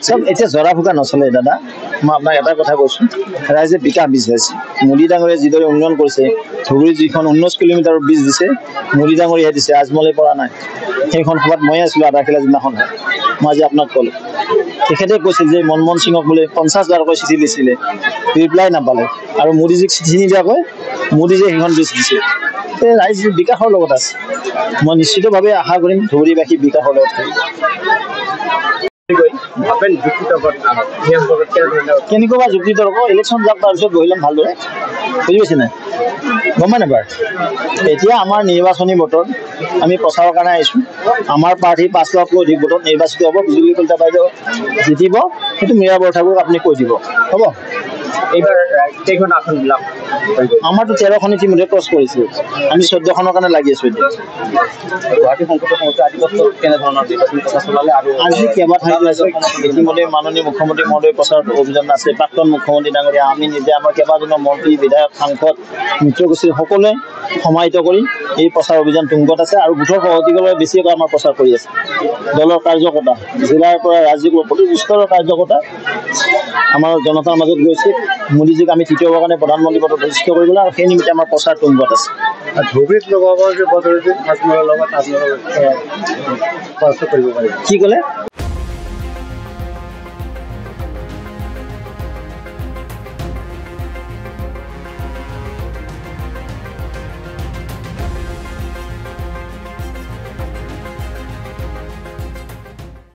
চব এতিয়া জৰা ফুকা নচলে দাদা। মই আপোনাক এটা কথা কৈছোঁ, ৰাইজে বিকাশ বিচাৰিছে। মোদী ডাঙৰীয়ে যিদৰে উন্নয়ন কৰিছে, ধুবুৰীত যিখন 19 কিলোমিটাৰ ব্ৰিজ দিছে, মোদী ডাঙৰীয়াই দিছে, আজমলে পৰা নাই। সেইখন সভাত ময়ে আছিলোঁ আধাখিলা যিদিনাখন। মই আজি আপোনাক ক'লোঁ, তেখেতে কৈছিল যে মনমোহন সিঙক বোলে 50,000কৈ চিঠি দিছিলে, ৰিপ্লাই নাপালে, আৰু মোদীজীক চিঠি নিদিয়াকৈ মোদীজীয়ে সেইখন ব্ৰিজ দিছে। ৰাইজ বিকাশৰ লগত আছে। মই নিশ্চিতভাৱে আশা কৰিম ধুবুৰীবাসী বিকাশৰ লগত থাকিব। কেনেকুৱা বা যুক্তি তৰ্ক? ইলেকশ্যন যাওক, তাৰপিছত বহি ল'ম ভালদৰে। বুজি পাইছে নাই? গম পাই নাপায়? এতিয়া আমাৰ নিৰ্বাচনী বতৰ, আমি প্ৰচাৰৰ কাৰণে আহিছোঁ। আমাৰ প্ৰাৰ্থী 5 লাখতকৈ অধিক ভোটত নিৰ্বাচিত হ'ব। বিজুলী কলিতা বাইদেউ জিতিব, সেইটো মীৰা বৰঠাকুৰক আপুনি কৈ দিব, হ'ব? এইবাৰ কেইখন আসন লাভ? আমাৰতো 13খন ইতিমধ্যে ক্ৰছ কৰিছে। আমি 14খনৰ কাৰণে লাগি আছোঁ এতিয়া। গুৱাহাটী সংসদীয় সমষ্টি আধিপত্যত কেনেধৰণৰ নিৰ্বাচনী প্ৰচাৰ চলালে? আৰু আজি কেইবাঠাইতো আছে। ইতিমধ্যে মাননীয় মুখ্যমন্ত্ৰী মহোদয় প্ৰচাৰ অভিযান আছে। প্ৰাক্তন মুখ্যমন্ত্ৰী ডাঙৰীয়া, আমি নিজে, আমাৰ কেইবাজনো মন্ত্ৰী, বিধায়ক, সাংসদ, মিত্ৰগোষ্ঠীৰ সকলোৱে সমাহিত কৰি এই প্ৰচাৰ অভিযান তুংগত আছে, আৰু বুথৰ সহযোগীৰ বাবে বেছিকৈ আমাৰ প্ৰচাৰ কৰি আছে। দলৰ কাৰ্যকৰ্তা, জিলাৰ পৰা ৰাজ্যিক প্ৰতিটো স্তৰৰ কাৰ্যকৰ্তা আমাৰ জনতাৰ মাজত গৈছে। মোদীজীক আমি তৃতীয়বাৰৰ কাৰণে প্ৰধানমন্ত্ৰী পদত প্ৰতিষ্ঠিত কৰিবলৈ, আৰু সেই নিমিত্তে আমাৰ প্ৰচাৰ তুংগত আছে। ধুবুৰীত লগাব যে পদ্ধতি তাজমহলৰ লগত তাজমহল কৰিব পাৰি। কি ক'লে?